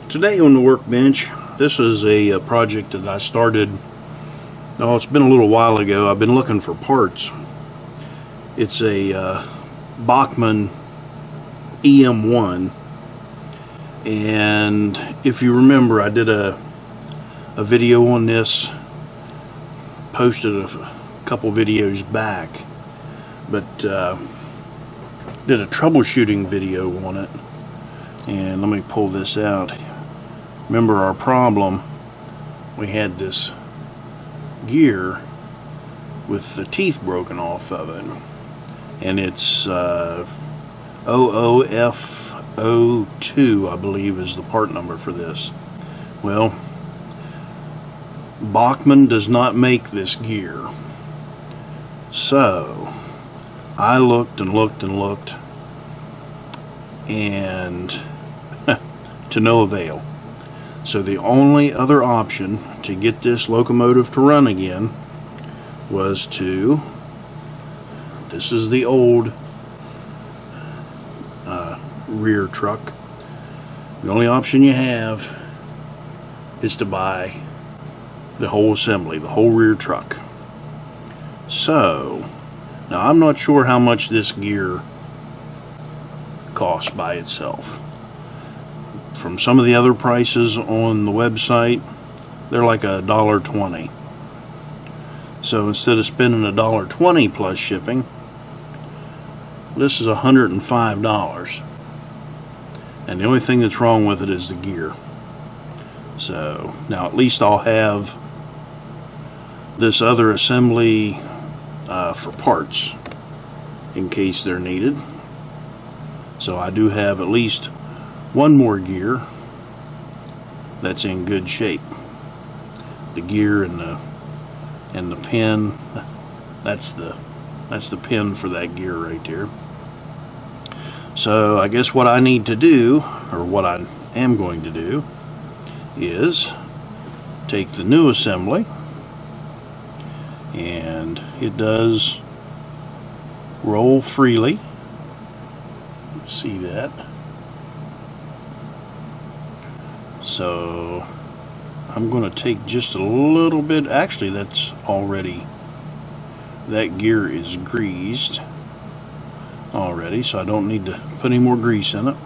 Today on the workbench, this is a project that I started, it's been a little while ago. I've been looking for parts. It's a Bachmann EM1, and if you remember, I did a video on this, posted a couple videos back, but did a troubleshooting video on it. And let me pull this out. Remember our problem, we had this gear with the teeth broken off of it, and it's OOF02, I believe, is the part number for this. Well, Bachmann does not make this gear, so I looked and looked and looked, and to no avail. So the only other option to get this locomotive to run again was to, this is the old rear truck. The only option you have is to buy the whole assembly, the whole rear truck. So now I'm not sure how much this gear costs by itself. From some of the other prices on the website, they're like $1.20. So instead of spending $1.20 plus shipping, this is $105. And the only thing that's wrong with it is the gear. So now at least I'll have this other assembly for parts in case they're needed. So I do have at least one more gear that's in good shape. The gear and the pin, that's the pin for that gear right there. So I guess what I need to do, or what I am going to do, is take the new assembly, and it does roll freely. See that? So I'm going to take just a little bit. Actually, that's already, that gear is greased already, so I don't need to put any more grease in it.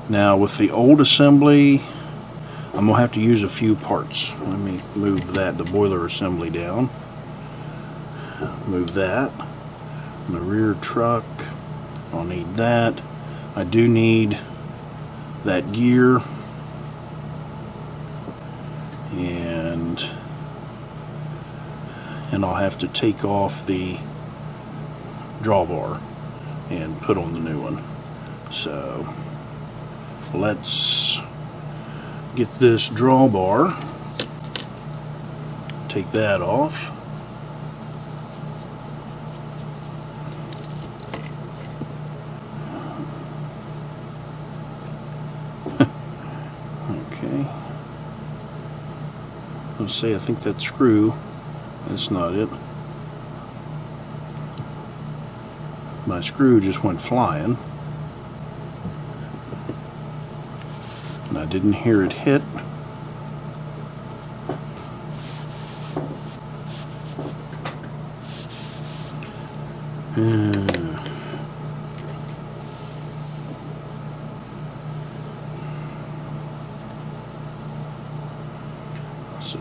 Now with the old assembly, I'm going to have to use a few parts. Let me move that, the boiler assembly, down. Move that. The rear truck, I'll need that. I do need that gear, and I'll have to take off the drawbar and put on the new one. So let's get this drawbar, take that off. Okay. Let's say I think that screw, that's not it. My screw just went flying, and I didn't hear it hit. So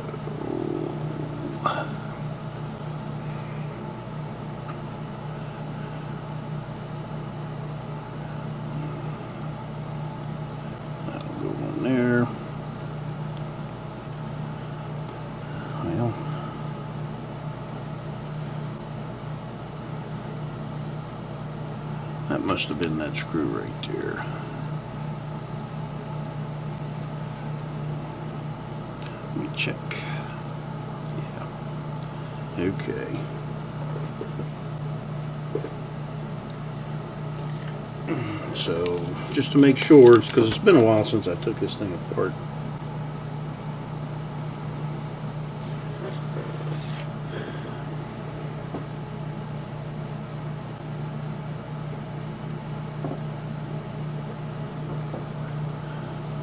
that'll go on there. Well, that must have been that screw right there. Let me check. Yeah. Okay. So, just to make sure, because it's been a while since I took this thing apart.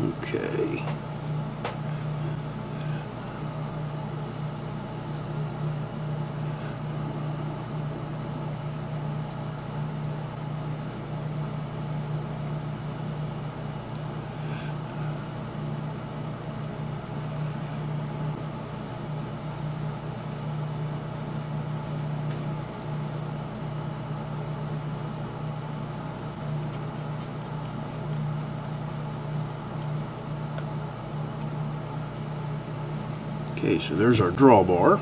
Okay. Okay, so there's our drawbar.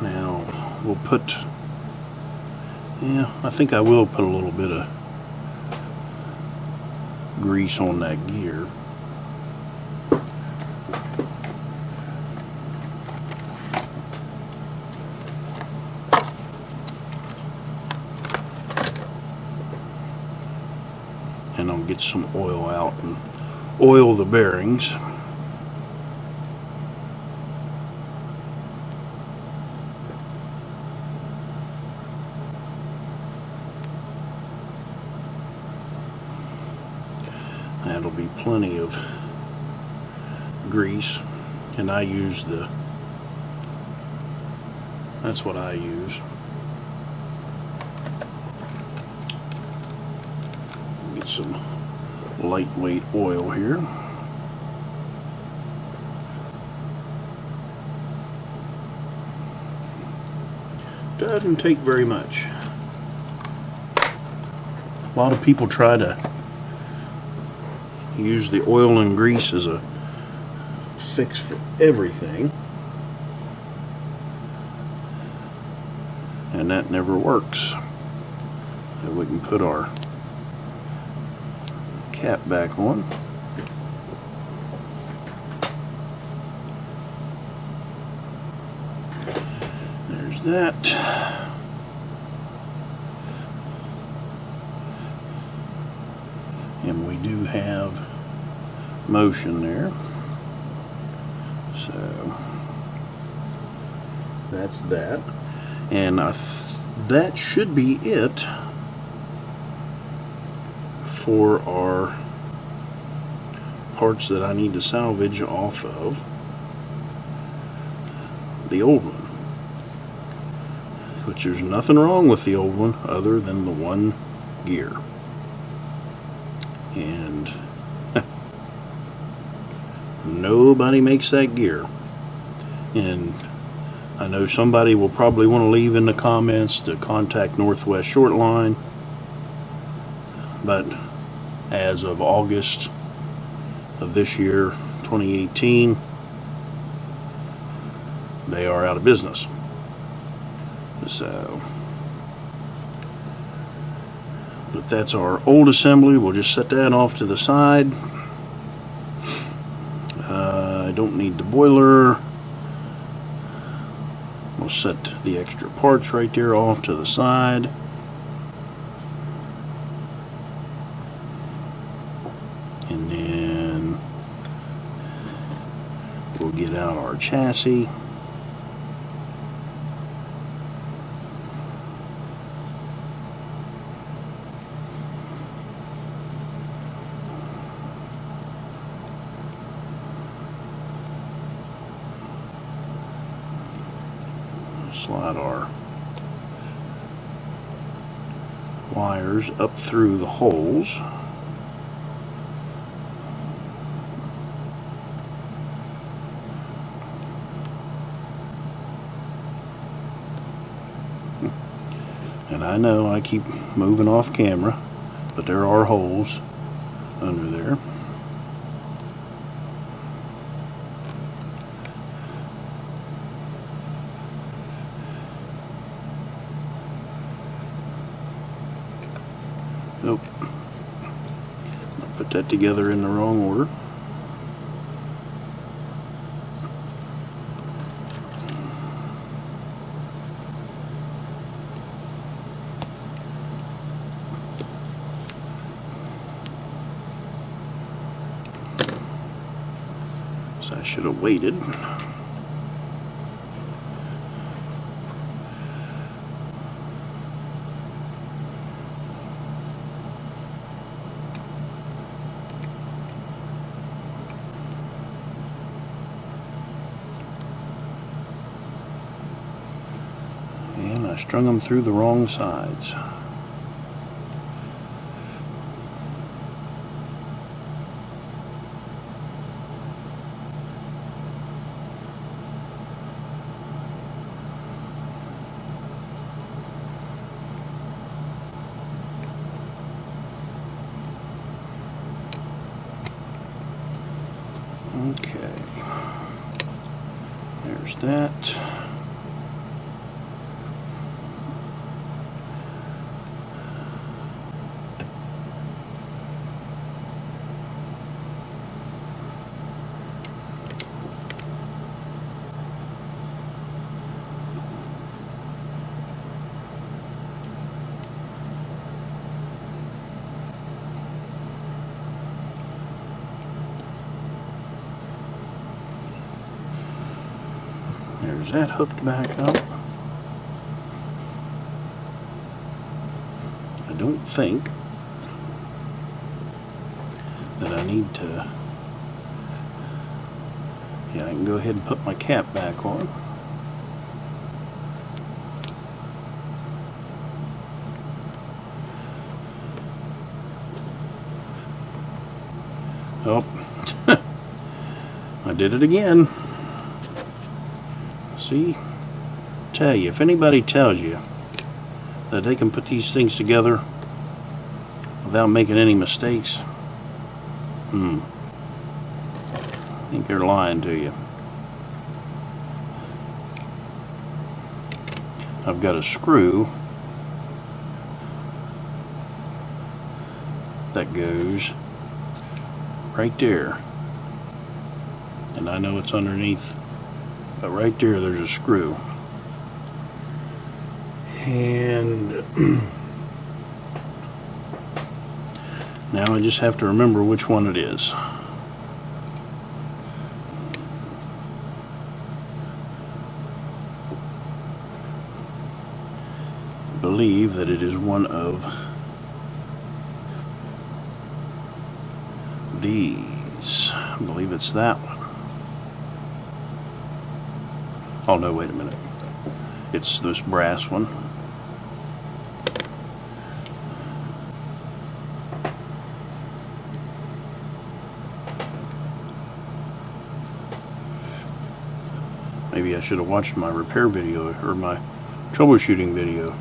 Now we'll put, I think I will put a little bit of grease on that gear. And I'll get some oil out and oil the bearings. That'll be plenty of grease, and I use that's what I use. Get some lightweight oil here. Doesn't take very much. A lot of people try to use the oil and grease as a fix for everything, and that never works. So we can put our cap back on. There's that. And we do have motion there. So that's that. And that should be it for our parts that I need to salvage off of the old one. Which there's nothing wrong with the old one other than the one gear. And nobody makes that gear. And I know somebody will probably want to leave in the comments to contact Northwest Shortline, but as of August of this year, 2018, they are out of business. So, but that's our old assembly. We'll just set that off to the side. I don't need the boiler. We'll set the extra parts right there off to the side. And then we'll get out our chassis. Slide our wires up through the holes. And I know I keep moving off camera, but there are holes under there. Nope. I'll put that together in the wrong order. So I should have waited. And I strung them through the wrong sides. Okay, there's that. There's that hooked back up. I don't think that I need to. Yeah, I can go ahead and put my cap back on. Oh, I did it again. See, tell you, if anybody tells you that they can put these things together without making any mistakes, I think they're lying to you. I've got a screw that goes right there, and I know it's underneath, but right there there's a screw, and now I just have to remember which one it is. I believe that it is one of these. I believe it's that one. Oh no, wait a minute. It's this brass one. Maybe I should have watched my repair video or my troubleshooting video.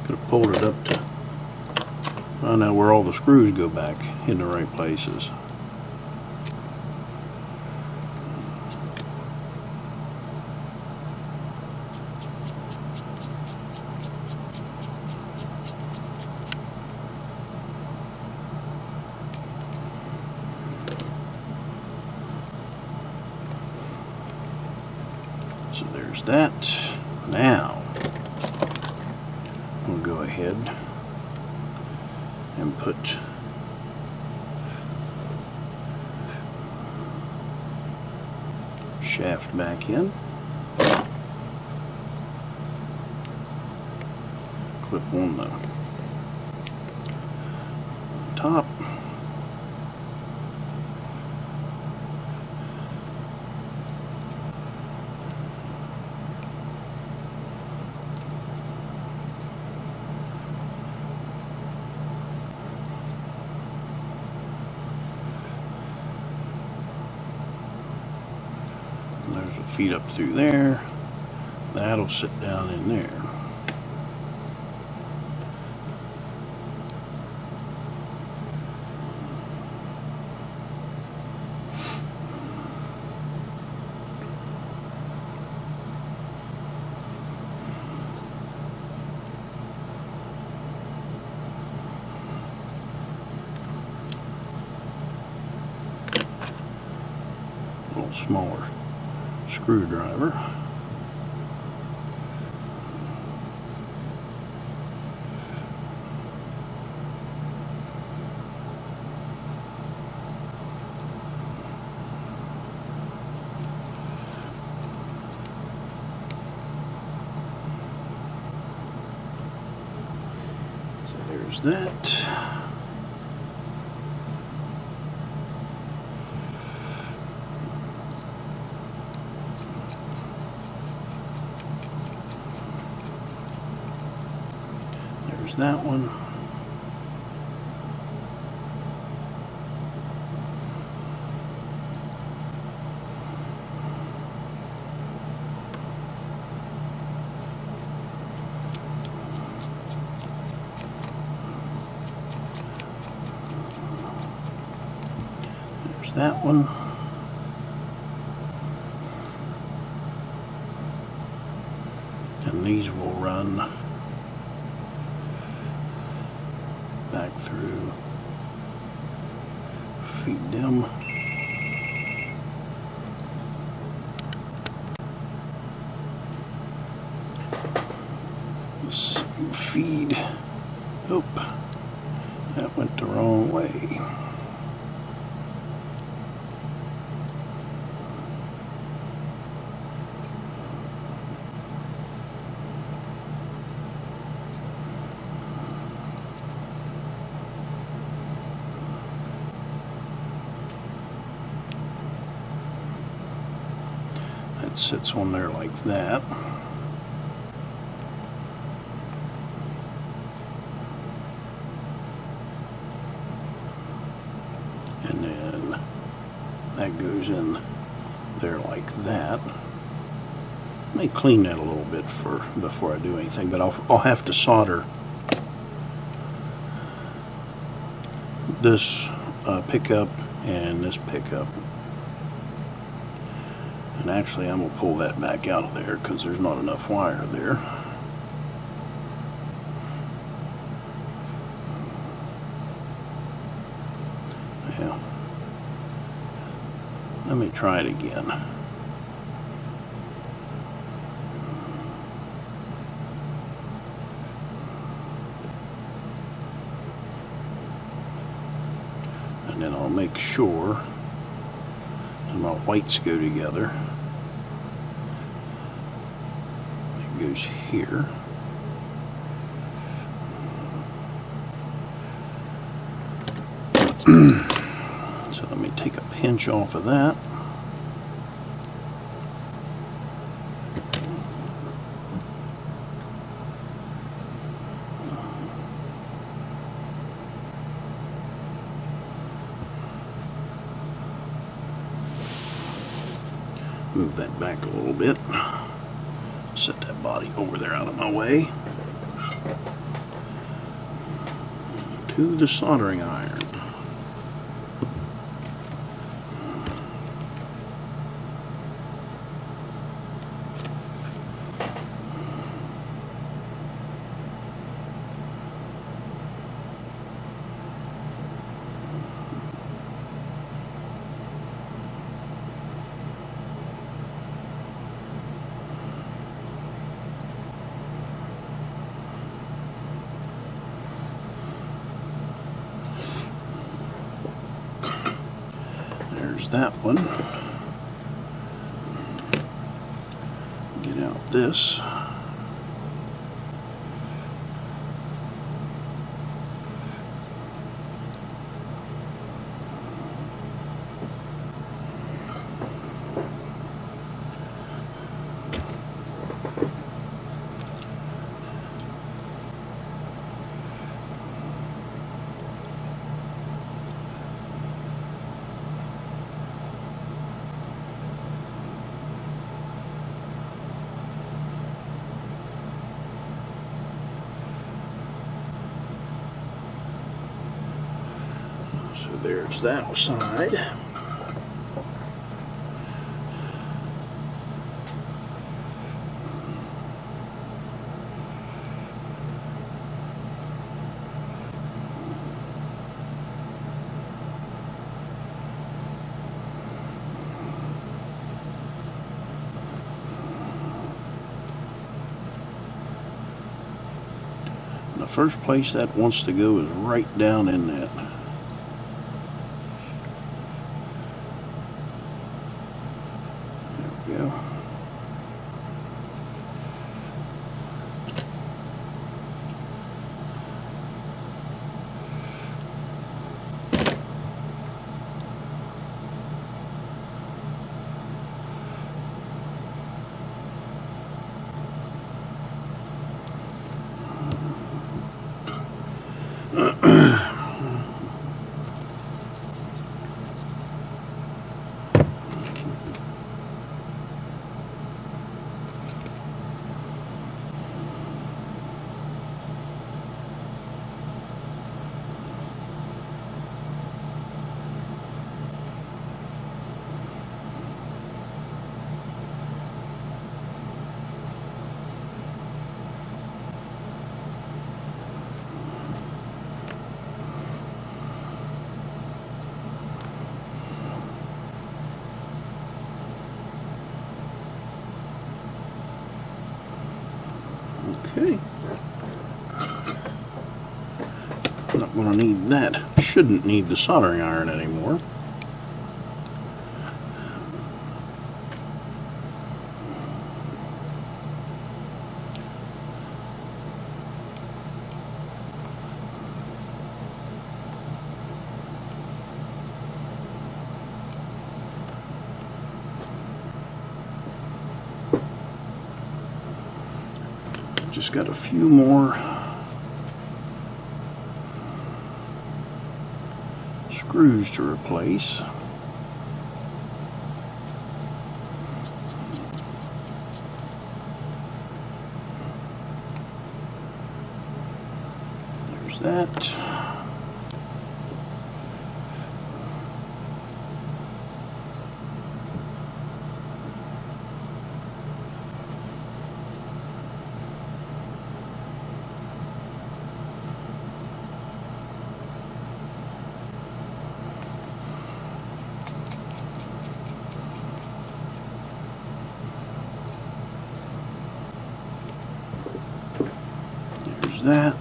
Could have pulled it up to find out where all the screws go back in the right places. So there's that. Now we'll go ahead and put shaft back in. Clip on the top. There's a feed up through there. That'll sit down in there. A little smaller screwdriver. So there's that. There's that one. There's that one. And these will run back through, feed them. Let's feed. Oh, that went the wrong way. That sits on there like that. And then that goes in there like that. I may clean that a little bit before I do anything, but I'll have to solder this pickup and this pickup. And actually I'm going to pull that back out of there because there's not enough wire there. Yeah. Let me try it again. And then I'll make sure that my whites go together. It goes here. So let me take a pinch off of that. Move that back a little bit. Set that body over there out of my way. To the soldering iron. There's that one. Get out this. So there's that side. And the first place that wants to go is right down in that. Go. Okay. Not going to need that. Shouldn't need the soldering iron anymore. Just got a few more screws to replace. There's that. That.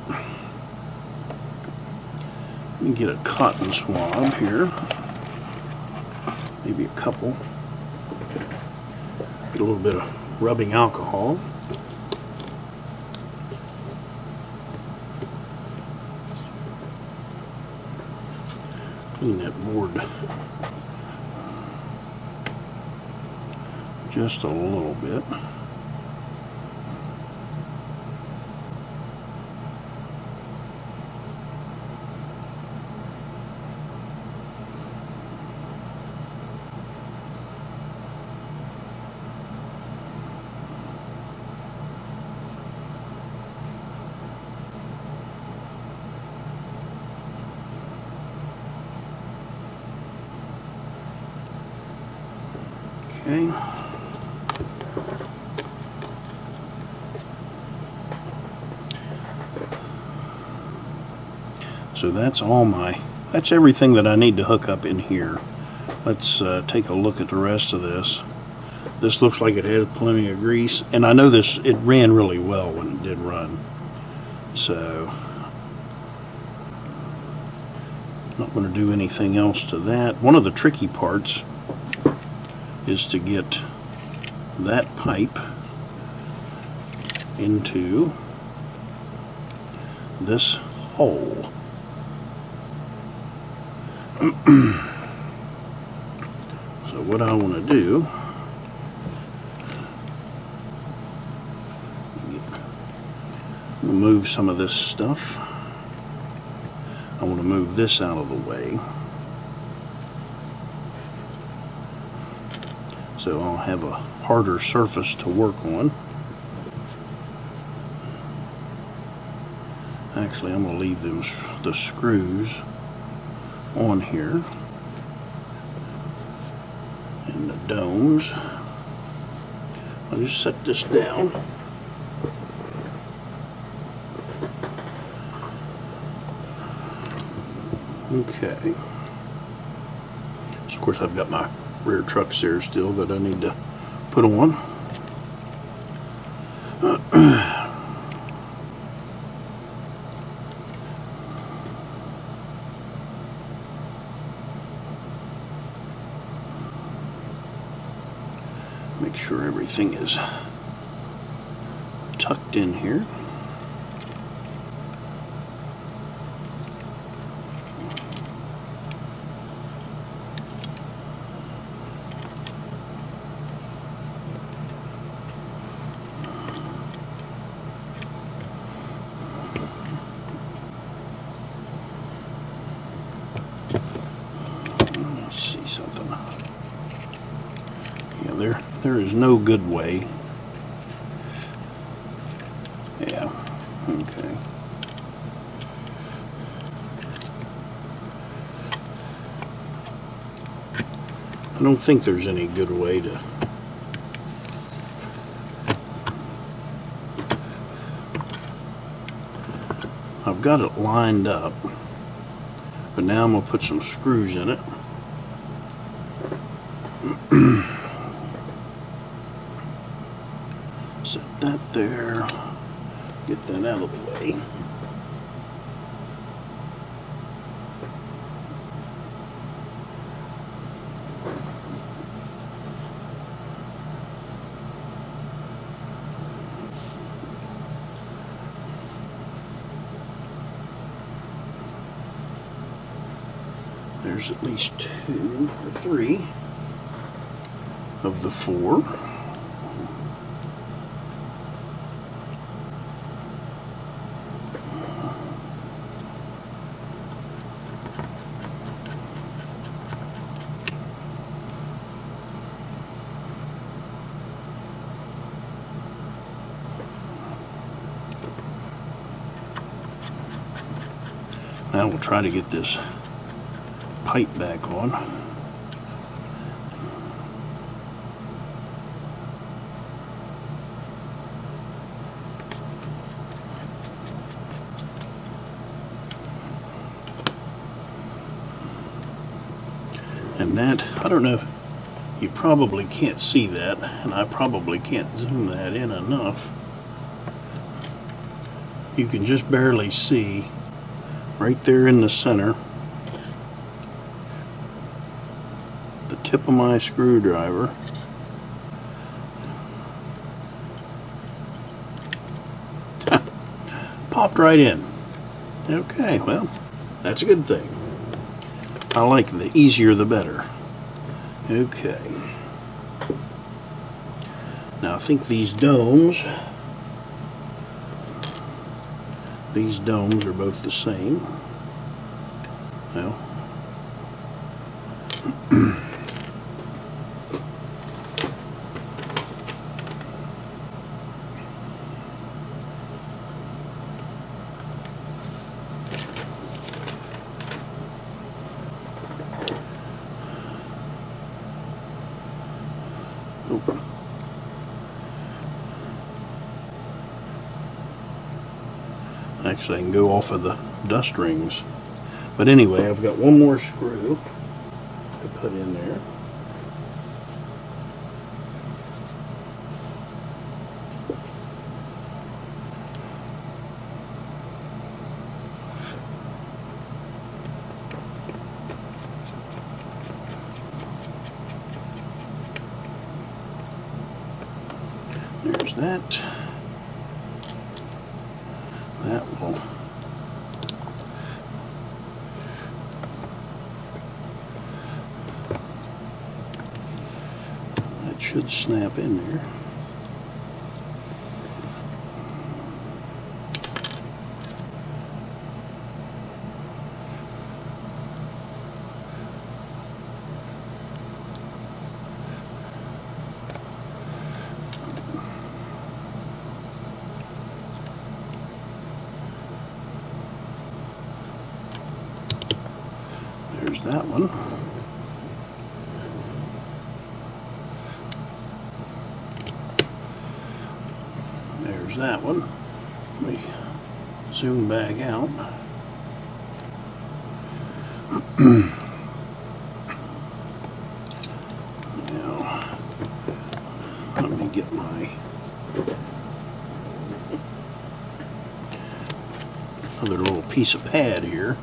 Let me get a cotton swab here, maybe a couple. Get a little bit of rubbing alcohol. Clean that board just a little bit. Okay. So that's everything that I need to hook up in here. Let's take a look at the rest of this. This looks like it has plenty of grease, and I know it ran really well when it did run. So not going to do anything else to that. One of the tricky parts is to get that pipe into this hole. So what I want to do, move some of this stuff. I want to move this out of the way, so I'll have a harder surface to work on. Actually, I'm going to leave the screws on here and the domes. I'll just set this down. Okay. So of course I've got my rear truck steer still that I need to put on. Make sure everything is tucked in here. Let's see something. Yeah, there is no good way. Yeah, okay. I don't think there's any good way to I've got it lined up, but now I'm going to put some screws in it. Set that there. Get that out of the way. There's at least 2 or 3 of the 4. Now we'll try to get this pipe back on. And that, I don't know if you probably can't see that, and I probably can't zoom that in enough. You can just barely see right there in the center the tip of my screwdriver. Popped right in. Okay, well, that's a good thing. I like the easier the better. Okay. Now I think these domes are both the same. Well, actually I can go off of the dust rings. But anyway, I've got one more screw to put in there. There's that. That will should snap in there. There's that one. There's that one. Let me zoom back out. Now, let me get my other little piece of pad here,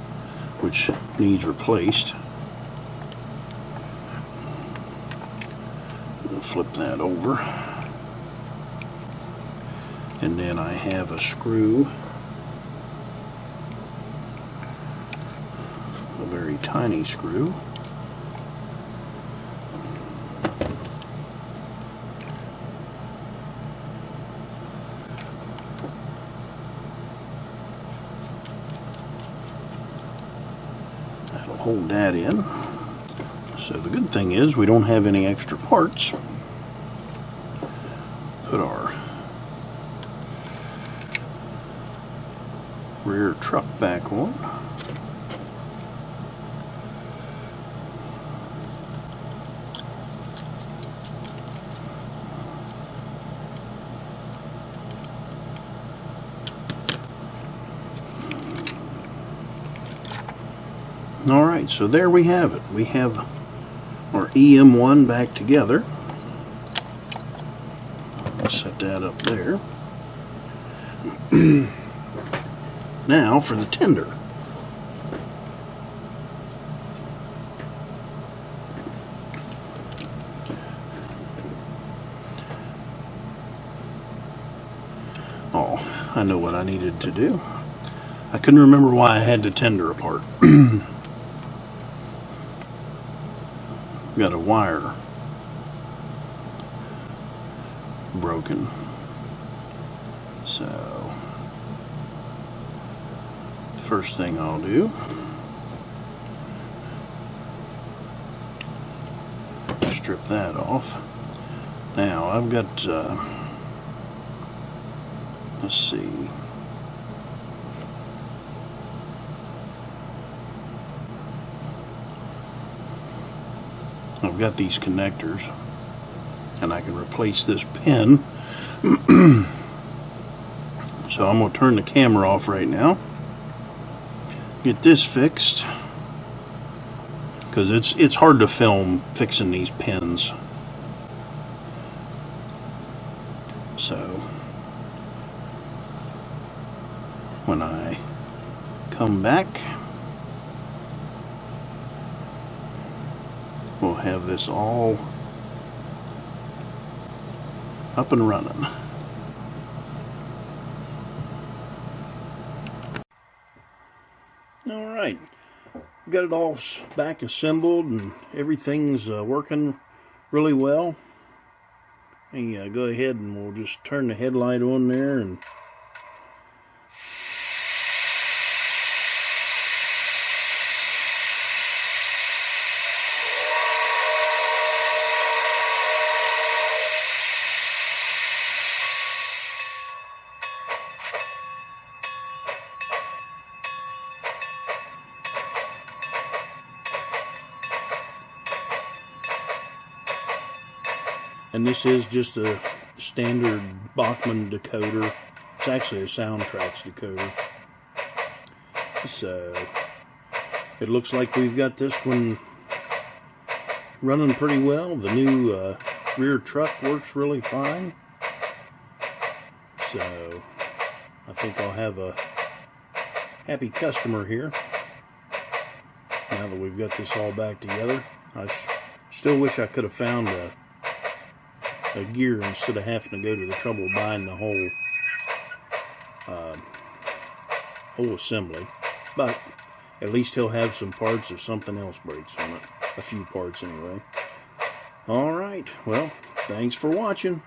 which needs replaced. We'll flip that over. And then I have a screw, a very tiny screw. That'll hold that in. So the good thing is we don't have any extra parts. Put our rear truck back on. Alright, so there we have it. We have our EM1 back together. Set that up there. Now for the tender. Oh, I know what I needed to do. I couldn't remember why I had the tender apart. Got a wire broken. So, the first thing I'll do, strip that off. Now, I've got, let's see. I've got these connectors, and I can replace this pin. So I'm going to turn the camera off right now, get this fixed, because it's hard to film fixing these pins. So when I come back, we'll have this all up and running. Alright, got it all back assembled and everything's working really well. And go ahead and we'll just turn the headlight on there and this is just a standard Bachmann decoder. It's actually a Soundtrax decoder. So it looks like we've got this one running pretty well. The new rear truck works really fine. So I think I'll have a happy customer here now that we've got this all back together. I still wish I could have found a gear instead of having to go to the trouble of buying the whole assembly, but at least he'll have some parts if something else breaks on it. A few parts anyway. Alright, well, thanks for watching.